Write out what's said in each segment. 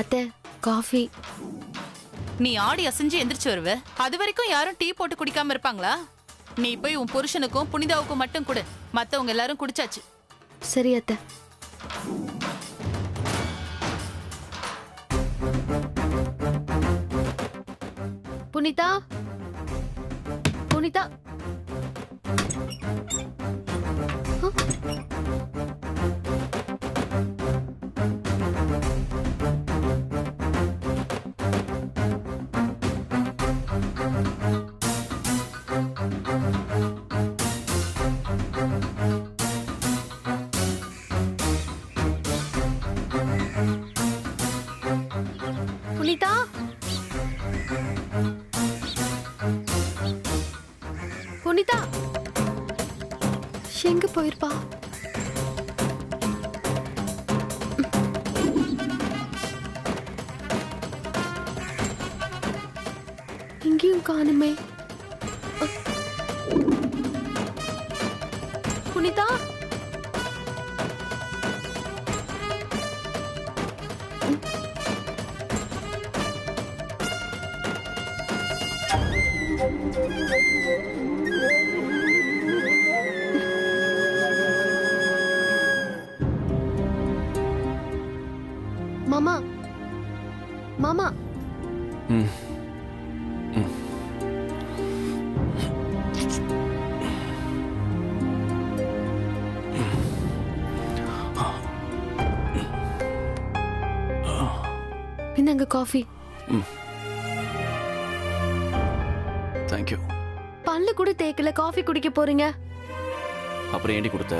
அத்தை காஃபி. நீ ஆடி அசைஞ்சு எந்திரிச்சு வருவ, அது வரைக்கும் யாரும் டீ போட்டு குடிக்காம இருப்பாங்களா? நீ போய் உன் புருஷனுக்கும் புனிதாவுக்கும் மட்டும் கொடு, மத்தவங்க எல்லாரும் குடிச்சாச்சு. சரி அத்தை. புனிதா, புனிதா. புனிதா, புனிதா எங்க போயிருப்பா? இங்கேயும் காணுமே. புனிதா, மாமா, மாமா. இந்தாங்க காஃபி. தேங்க்யூ. பல்ல கூட தேக்கல, காஃபி குடிக்க போறீங்க? அப்புறம் ஏண்டி கொடுத்த?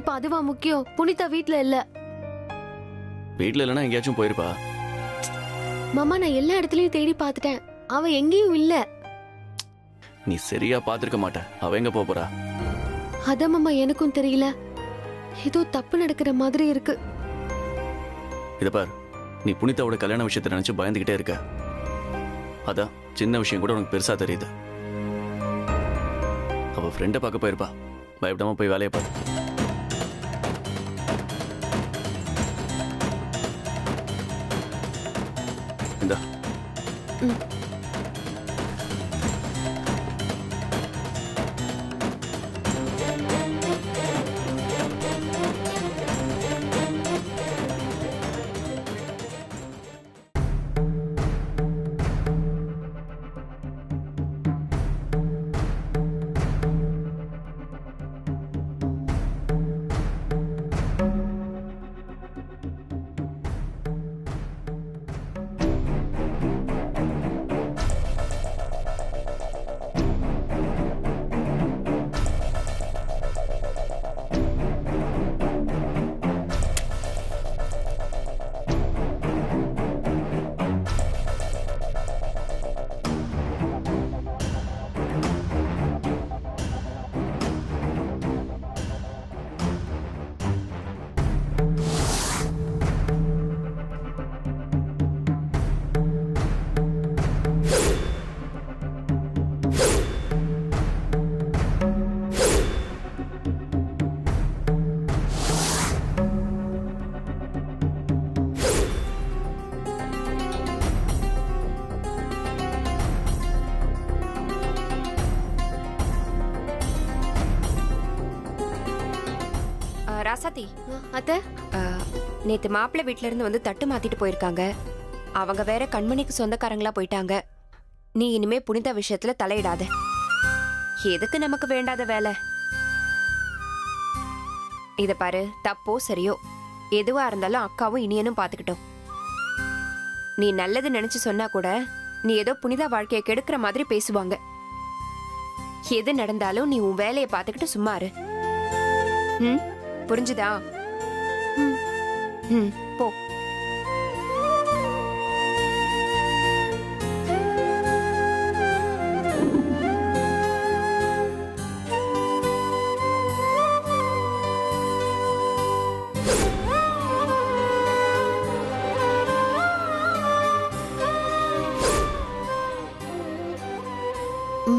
இப்ப அதுவா முக்கியம்? புனிதா வீட்ல இல்ல. வீட்ல இல்லைன்னா எங்கேயாச்சும் போயிருப்பா. மாமா நான் எல்லா இடத்துலயும் தேடி பார்த்துட்டேன், அவ எங்கேயும் இல்ல. நீ சரியா பாத்துருக்க மாட்ட. அவ எங்க போறா? அதான் மாமா எனக்கும் தெரியல, ஏதோ தப்பு நடக்கிற மாதிரி இருக்கு. இத பார், நீ புனிதாவோட கல்யாண விஷயத்தை நினைச்சு பயந்துகிட்டே இருக்க. அதான் சின்ன விஷயம் கூட உனக்கு பெருசா தெரியுது. அவ ஃப்ரெண்டை பார்க்க போயிருப்பா. பயப்படாம போய் வேலையை பாரு. இந்தா. ராசாத்தி, அத்தை நேத்து மாப்பிள்ளை வீட்ல இருந்து வந்து தட்டு மாத்திட்டு போயிருக்காங்க. அவங்க வேற கண்மணிக்கு சொந்தக்காரங்களா போயிட்டாங்க. நீ இனிமே புனிதா விஷயத்துல தலையிடாத. எதுக்கு நமக்கு வேண்டாத வேலை? இத பாரு, தப்போ சரியோ எதுவா இருந்தாலும் அக்காவும் இனியனும் பாத்துக்கிட்டோம். நீ நல்லது நினைச்சு சொன்னா கூட நீ ஏதோ புனிதா வாழ்க்கையை கெடுக்கிற மாதிரி பேசுவாங்க. எது நடந்தாலும் நீ உன் வேலையை பாத்துக்கிட்டு சும்மா இரு. புரிஞ்சுதா? போ.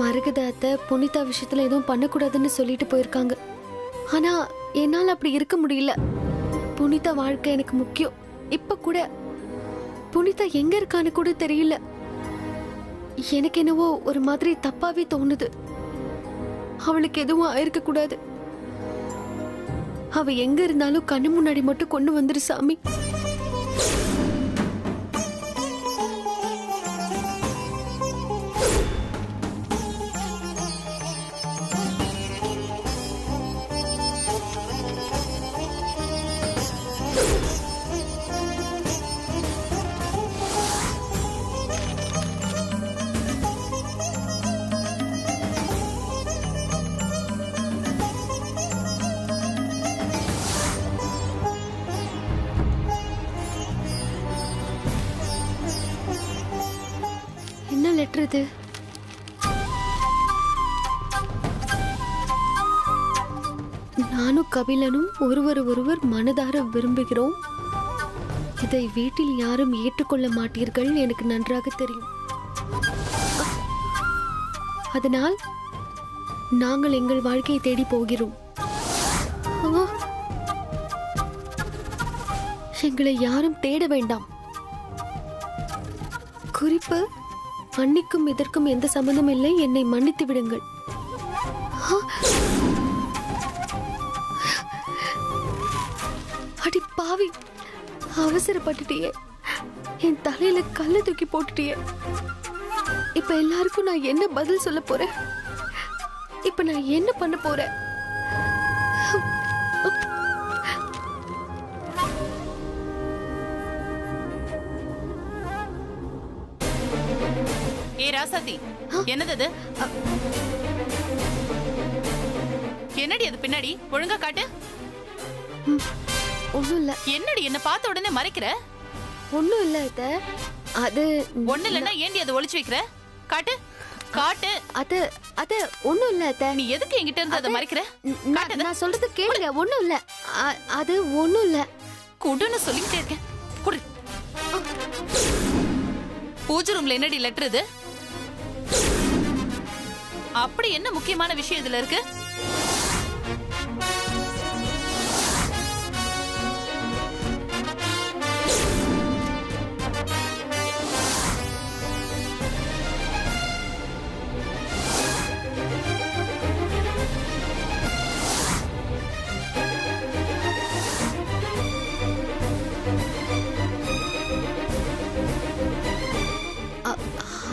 மருகதாத்த புனிதா விஷயத்துல எதுவும் பண்ணக்கூடாதுன்னு சொல்லிட்டு போயிருக்காங்க. ஆனா என்னால அப்படி இருக்க முடியல. புனிதா வாழ்க்கை எனக்கு முக்கியம். இப்ப கூட புனிதா எங்க இருக்கான்னு கூட தெரியல. எனக்கு என்னவோ ஒரு மாதிரி தப்பாவே தோணுது. அவளுக்கு எதுவும் ஆயிருக்க கூடாது. அவ எங்க இருந்தாலும் கண்ணு முன்னாடி மட்டும் கொண்டு வந்துரு சாமி. என்ன லெட்டர் இது? நானும் கபிலனும் ஒருவர் மனதார விரும்புகிறோம். இதை வீட்டில் யாரும் ஏற்றுக்கொள்ள மாட்டீர்கள், எனக்கு நன்றாக தெரியும். அதனால் நாங்கள் எங்கள் வாழ்க்கையை தேடி போகிறோம். எங்களை யாரும் தேட வேண்டாம். குறிப்பு: மன்னிக்கும் இதற்கும் எந்த சம்பந்தம் இல்லை, என்னை மன்னித்து விடுங்கள். அடி பாவி, அவசரப்பட்டுட்டியே, என் தலையில கல்ல தூக்கி போட்டுட்டியே. இப்ப எல்லாருக்கும் நான் என்ன பதில் சொல்ல போறேன்? இப்ப நான் என்ன பண்ண போறேன்? ஏ ராசாத்தி, என்னது அது? என்னடி அது பின்னாடி? ஒழுங்கா காட்டு. ஒண்ணும் இல்ல. என்னடி என்ன பார்த்த உடனே மறைக்கிற? ஒண்ணும் இல்ல அத்தை. அது ஒண்ணு இல்லன்னா ஏண்டி அதை ஒளிச்சு வைக்கிற? காட்டு காட்டு. அது அது ஒண்ணும் இல்ல அத்தை. நீ எதுக்கு என்கிட்ட இருந்து அதை மறைக்கிற? நான் சொல்றது கேளுங்க. ஒண்ணும் இல்ல. அது ஒண்ணும் இல்ல. குடுன்னு சொல்லிக்கிட்டே இருக்கேன். குடு. பூஜை ரூம்ல என்னடி லெட்டர் இது? அப்படி என்ன முக்கியமான விஷயம் இதுல இருக்கு?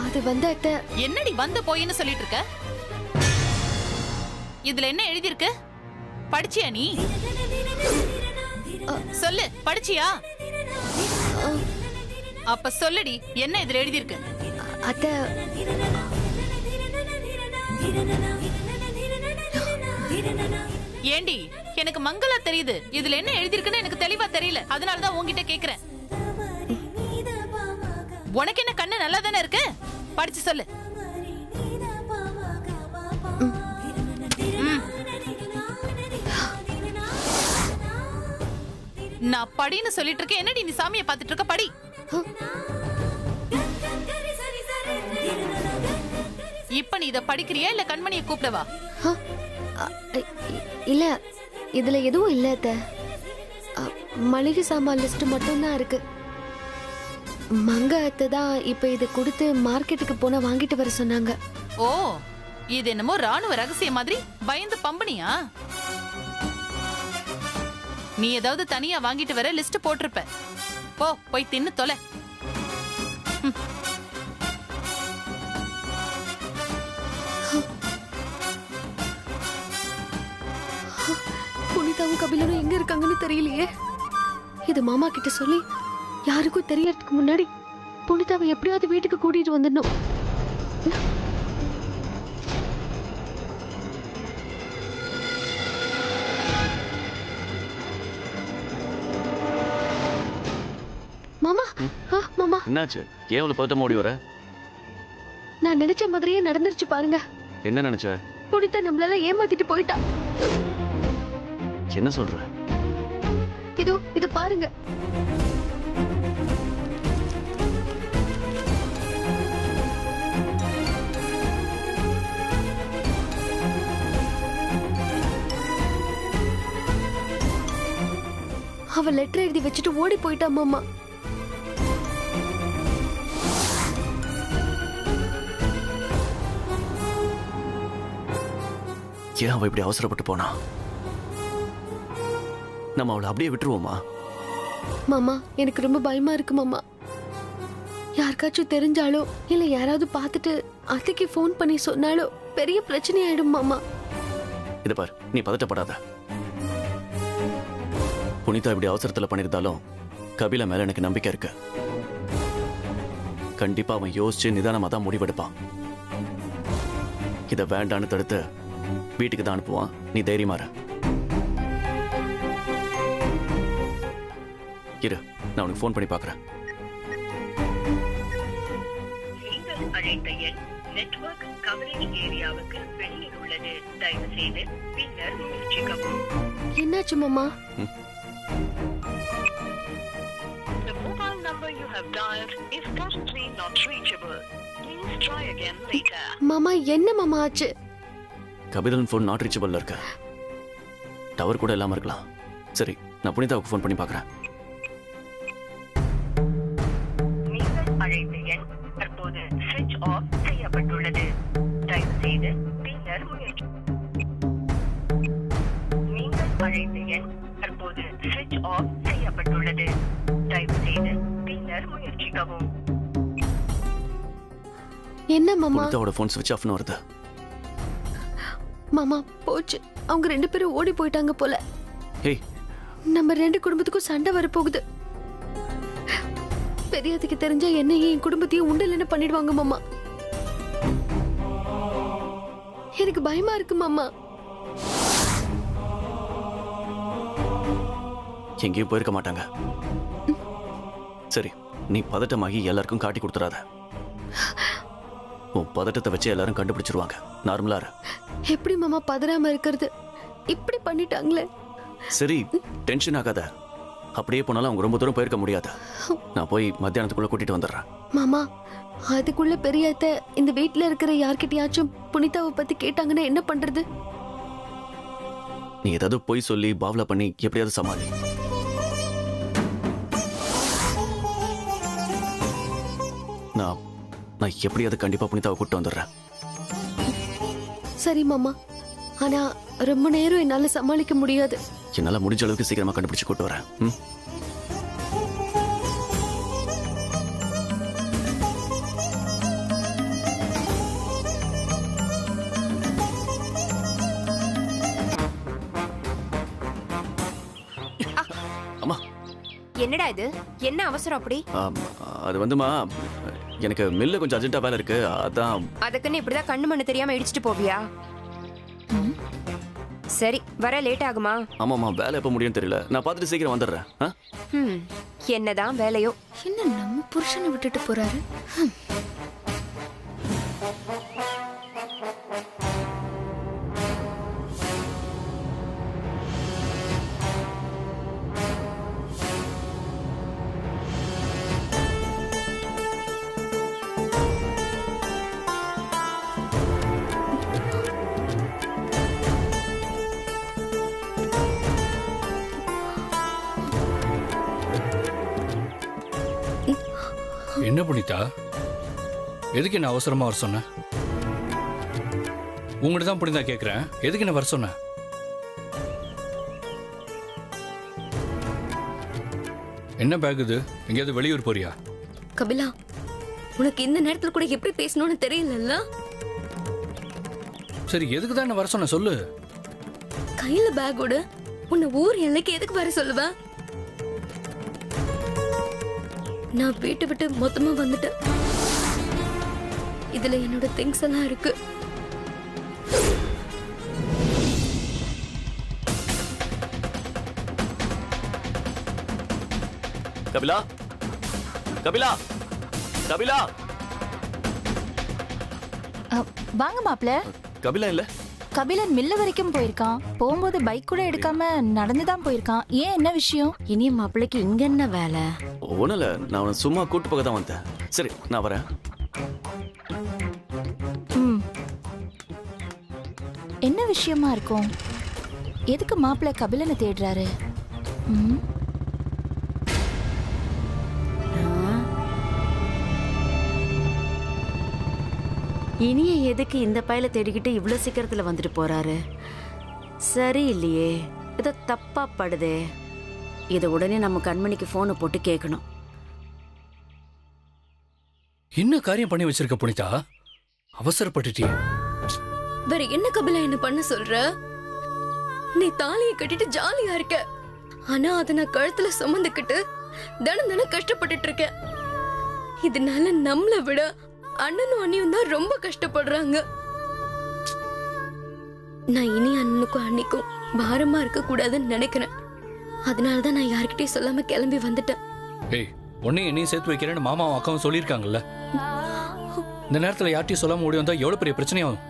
அது வந்து அத்தை. என்னடி வந்து போயின்னு சொல்லிட்டு இருக்க? இதுல என்ன எழுதி இருக்கு? படிச்சியா நீ? சொல்லு, படிச்சியா? அப்ப சொல்லுடி, என்ன இதுல எழுதி இருக்கு? அத்தை, ஏண்டி எனக்கு மங்களா தெரியுது, இதுல என்ன எழுதி இருக்குன்னு எனக்கு தெளிவா தெரியல, அதனாலதான் உன்கிட்ட கேக்குறேன். உனக்கு என்ன கண்ணு நல்லா தானே இருக்கு? படிச்சு சொல்லு. நான் படின்னு சொல்லிட்டு இருக்கேன், என்னடி நீ சாமியை பார்த்துட்டு இருக்க? படி. இப்ப நீ இத படிக்கிறியா இல்ல கண்மணியை கூப்பிடவா? இல்ல, இதுல எதுவும் இல்ல அத்தை. மளிகை சாமான் லிஸ்ட் மட்டும் தான் இருக்கு. மங்க அத்தை தான் இப்ப இதை கொடுத்து மார்க்கெட்டுக்கு போனா வாங்கிட்டு வர சொன்னாங்க. ஓ, இது என்னமோ ராணுவ ரகசியம் மாதிரி பயந்து பம்பனியா? நீ ஏதாவது தனியா வாங்கிட்டு வர லிஸ்ட் போட்டிருப்ப. போ, போய் தின்னு தொலை. புனிதாவும் கபிலனும் எங்க இருக்காங்கன்னு தெரியலையே. இது மாமா கிட்ட சொல்லி யாருக்கும் தெரியறதுக்கு முன்னாடி புனிதாவை எப்படியாவது வீட்டுக்கு கூட்டிட்டு வந்துடணும். மாமா, மாமா, என்னாச்சு? ஏன் இவ்வளவு பதட்டமா ஓடி வர? நான் நினைச்ச மாதிரியே நடந்துருச்சு பாருங்க. என்ன நினைச்ச? புனிதா நம்மளால ஏமாத்திட்டு போயிட்டா. என்ன சொல்ற? இது பாருங்க. அவ லெட்டர் எழுதி வச்சுட்டு ஓடி போயிட்டா மாமா. ஏன் அவ இப்படி அவசரப்பட்டு போனா? நம்ம அவளை அப்படியே விட்டுருவோமா? மாமா எனக்கு ரொம்ப பயமா இருக்கு மாமா. யாருக்காச்சும் தெரிஞ்சாலோ இல்ல யாராவது பார்த்துட்டு அத்தைக்கு ஃபோன் பண்ணி சொன்னாலோ பெரிய பிரச்சனை ஆயிடும் மாமா. இத பார், நீ பதட்டப்படாத. புனிதா இப்படி அவசரத்துல பண்ணிருந்தாலும் கபில மேல எனக்கு நம்பிக்கை இருக்கு. கண்டிப்பா அவன் யோசிச்சு நிதானமா தான் முடிவெடுப்பான். இத வேண்டான்னு தடுத்து வீட்டுக்கு தான் அனுப்புவான். நீ தைரியமா இரு. இரு, நான் உனக்கு ஃபோன் பண்ணி பார்க்கறேன். நீங்கள் அழைத்த எண் நெட்வொர்க் கவரேஜ் ஏரியாவுக்கு வெளியில் உள்ளது. தயவு செய்து பின்னர் முயற்சிக்கவும். என்னாச்சு மாமா? The mobile number you have dialed is currently not reachable. Please try again later. மாமா என்ன மாமா ஆச்சு? கபிலன் ஃபோன் நாட் ரீச்சபிள்ல இருக்கு. டவர் கூட இல்லாம இருக்கலாம். சரி, நான் புனிதாவுக்கு ஃபோன் பண்ணி பார்க்கறேன். நீங்கள் அழைத்த எண் தற்போது ஸ்விட்ச் ஆஃப் செய்யப்பட்டுள்ளது. தயவு செய்து பின்னர் முயற்சி. நீங்கள் அழைத்த எண் தற்போது ஸ்விட்ச் ஆஃப் செய்யப்பட்டுள்ளது. தயவு செய்து பின்னர் முயற்சிக்கவும். என்ன மாமா? புனிதாவோட ஃபோன் ஸ்விட்ச் ஆஃப்னு வருது. மாமா போச்சு, அவங்க 2 பேரும் ஓடி போயிட்டாங்க போல. ஏய், நம்ம 2 குடும்பத்துக்கும் சண்டை வரப்போகுது. பெரியதுக்கு தெரிஞ்சா என்னையும் என் குடும்பத்தையும் உண்டலன்னு பண்ணிடுவாங்க மாமா. எனக்கு பயமா இருக்கு மாமா. எங்கேயும் போயிருக்க மாட்டாங்க. சரி, நீ பதட்டமாகி எல்லாருக்கும் காட்டி கொடுத்துறாத. உன் பதட்டத்தை வச்சு எல்லாரும் கண்டுபிடிச்சிருவாங்க. நார்மலா இரு. எப்படி மாமா பதறாம இருக்கிறது? இப்படி பண்ணிட்டாங்களே. சரி, டென்ஷன் ஆகாத. அப்படியே போனாலும் அவங்க ரொம்ப தூரம் போயிருக்க முடியாது. நான் போய் மத்தியானத்துக்குள்ள கூட்டிட்டு வந்துடுறேன். மாமா அதுக்குள்ள பெரியத்த இந்த வீட்ல இருக்கிற யார்கிட்டயாச்சும் புனிதாவை பத்தி கேட்டாங்கன்னா என்ன பண்றது? நீ ஏதாவது பொய் சொல்லி பாவலா பண்ணி எப்படியாவது சமாளி. நான் எப்படியாவது கண்டிப்பா புனிதாவை கூட்டு வந்துடுறேன். சரி மாமா, ஆனா ரொம்ப நேரம் என்னால சமாளிக்க முடியாது. என்னால முடிஞ்ச அளவுக்கு சீக்கிரமா கண்டுபிடிச்சு கூட்டு வரேன். அம்மா, என்னடா இது? என்ன அவசரம் அப்படி? அது வந்துமா, எனக்கு மில்ல கொஞ்சம் அர்ஜென்ட்டா வேலை இருக்கு. அதான். அதுக்குன்னு இப்படிதான் கண்ணு மண்ணு தெரியாம இடிச்சிட்டு போவியா? சரி, வர லேட் ஆகுமா? ஆமாம்மா, வேலை எப்போ முடியும்னு தெரியல. நான் பார்த்துட்டு சீக்கிரம் வந்துடுறேன். என்னதான் வேலையோ. என்ன நம்ம புருஷனை விட்டுட்டு போறாரு? என்ன புனிதா, எதுக்கு என்ன அவசரமா வர சொன்ன? உங்கள்கிட்ட தான் புனிதா கேட்குறேன், எதுக்கு என்ன வர சொன்ன? என்ன பேக் இது? எங்கேயாவது வெளியூர் போறியா? கபிலா, உனக்கு இந்த நேரத்துல கூட எப்படி பேசணும்னு தெரியலல்ல? சரி, எதுக்கு தான் என்ன வர சொன்ன சொல்லு. கையில பேக்கோட உன்னை ஊர் எல்லைக்கு எதுக்கு வர சொல்லுவ? நான் வீட்டை விட்டு மொத்தமா வந்துட்டேன். இதுல என்னோட திங்ஸ் எல்லாம் இருக்கு. கபிலா, கபிலா, கபிலா. வாங்க மாப்ள. கபிலா இல்ல. கபிலன் மில்ல வரைக்கும் போயிருக்கான். போகும்போது பைக் கூட எடுக்காம நடந்துதான் போயிருக்கான். ஏன், என்ன விஷயம்? இனிய மாப்பிள்ளைக்கு இங்க என்ன வேலை? ஒண்ணும் இல்ல, நான் அவனை சும்மா கூட்டு போக தான் வந்தேன். சரி, நான் வரேன். என்ன விஷயமா இருக்கும்? எதுக்கு மாப்பிள்ள கபிலனை தேடுறாரு? இனிய எதுக்கு இந்த பையில தேடிக்கிட்டு இவ்வளவு சீக்கிரத்துல வந்துட்டு போறாரு? சரியில்லையே, ஏதோ தப்பா படுதே. இதை உடனே நம்ம கண்மணிக்கு போனை போட்டு கேட்கணும். என்ன காரியம் பண்ணி வச்சிருக்க புனிதா? அவசரப்பட்டுட்டியே. வேற என்ன கபிலா என்ன பண்ண சொல்ற? நீ தாலியை கட்டிட்டு ஜாலியா இருக்க, ஆனா அத நான் கழுத்துல சுமந்துக்கிட்டு தினம் தினம் கஷ்டப்பட்டுட்டு இருக்கேன். இதனால நம்மளை விட அண்ணனும் அண்ணியும் தான் ரொம்ப கஷ்டப்படுறாங்க. நான் இனி அண்ணனுக்கும் அண்ணிக்கும் பாரமா இருக்க கூடாதுன்னு நினைக்கிறேன். அதனாலதான் நான் யார்கிட்டயும் சொல்லாம கிளம்பி வந்துட்டேன். ஏய், உன்னையும் என்னையும் சேர்த்து வைக்கிறேன்னு மாமாவும் அக்காவும் சொல்லியிருக்காங்கல்ல. இந்த நேரத்துல யார்ட்டையும் சொல்லாம ஓடி வந்தா எவ்வளவு பெரிய பிரச்சனையாகும்.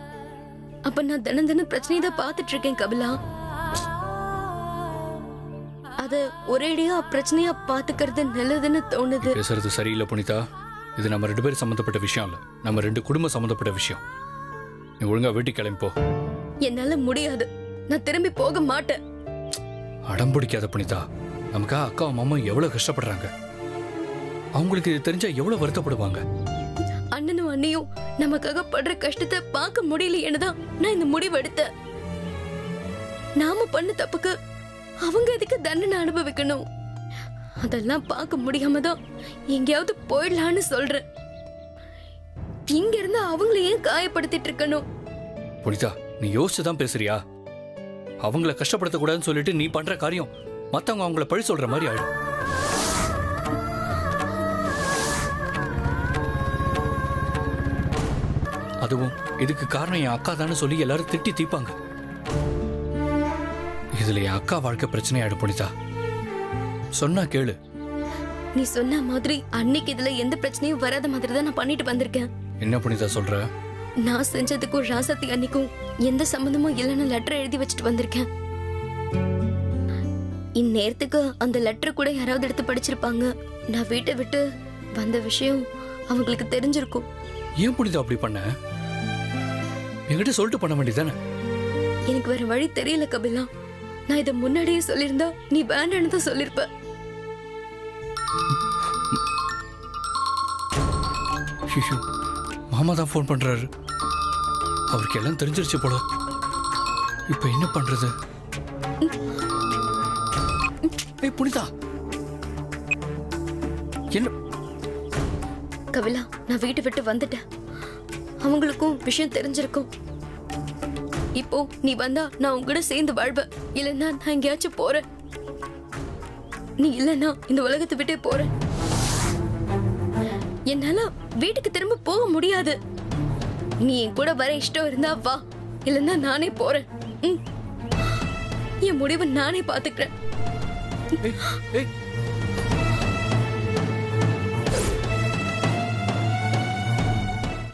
அப்ப நான் தினம் தினம் பிரச்சனையை தான் பாத்துட்டு இருக்கேன் கபிலா. அத ஒரேடியா பிரச்சனையா பாத்துக்கிறது நல்லதுன்னு தோணுது. பேசுறது சரியில்லை புனிதா. இது நம்ம 2 பேரும் சம்பந்தப்பட்ட விஷயம் இல்ல, நம்ம 2 குடும்பம் சம்பந்தப்பட்ட விஷயம். நீ ஒழுங்கா வீட்டுக்கு கிளம்பி போ. என்னால முடியாது, நான் திரும்பி போக மாட்டேன். அடம் பிடிக்காத புனிதா. நமக்கா அக்காவும் மாமாவும் எவ்வளவு கஷ்டப்படுறாங்க. அவங்களுக்கு இது தெரிஞ்சா எவ்வளவு வருத்தப்படுவாங்க. அண்ணனும் அண்ணியும் நமக்காக படுற கஷ்டத்தை பார்க்க முடியலையேன்னு தான் நான் இந்த முடிவு எடுத்தேன். நாம பண்ண தப்புக்கு அவங்க எதுக்கு தண்டனை அனுபவிக்கணும்? அதெல்லாம் பார்க்க முடியாம தான் எங்கேயாவது போயிடலான்னு சொல்றேன். இங்க இருந்து அவங்கள ஏன் காயப்படுத்திட்டு இருக்கணும்? புனிதா, நீ யோசிச்சுதான் பேசுறியா? அவங்கள கஷ்டப்படுத்த கூடாதுன்னு சொல்லிட்டு நீ பண்ற காரியம் மத்தவங்க அவங்கள பழி சொல்ற மாதிரி ஆயிடும். அதுவும் இதுக்கு காரணம் என் அக்கா தானே சொல்லி எல்லாரும் திட்டி தீப்பாங்க. இதுல என் அக்கா வாழ்க்கை பிரச்சனை ஆயிடும் புனிதா. சொன்னா கேளு. நீ சொன்ன மாதிரி அன்னைக்கு இதுல எந்த பிரச்சனையும் வராத மாதிரி தான் நான் பண்ணிட்டு வந்திருக்கேன். என்ன புனிதா சொல்ற? நான் செஞ்சதுக்கும் ராசாத்தி அன்னைக்கும் எந்த சம்பந்தமும் இல்லைன்னு லெட்டர் எழுதி வச்சுட்டு வந்திருக்கேன். இந்நேரத்துக்கு அந்த லெட்டர் கூட யாராவது எடுத்து படிச்சிருப்பாங்க. நான் வீட்டை விட்டு வந்த விஷயம் அவங்களுக்கு தெரிஞ்சிருக்கும். ஏன் புனிதா அப்படி பண்ண? என்கிட்ட சொல்லிட்டு பண்ண வேண்டியதானே? எனக்கு வேற வழி தெரியல கபிலா. நான் இதை முன்னாடியே சொல்லியிருந்தா நீ வேண்டான்னு தான் சொல்லிருப்ப. மாமா தான் போன் பண்றாரு. அவருக்கு எல்லாம் தெரிஞ்சிருச்சு போல. இப்ப என்ன பண்றது? ஏய் புனிதா, என்ன? கபிலா, நான் வீட்டை விட்டு வந்துட்டேன். அவங்களுக்கும் விஷயம் தெரிஞ்சிருக்கும். இப்போ நீ வந்தா நான் உங்ககிட்ட சேர்ந்து வாழ்வேன், இல்லைன்னா நான் எங்கேயாச்சும் போறேன். நீ இல்லைன்னா இந்த உலகத்தை விட்டே போறேன். என்னால வீட்டுக்கு திரும்ப போக முடியாது. நீ என் கூட வர இஷ்டம் இருந்தா வா, இல்லைன்னா நானே போறேன். என் முடிவை நானே பாத்துக்கிறேன்.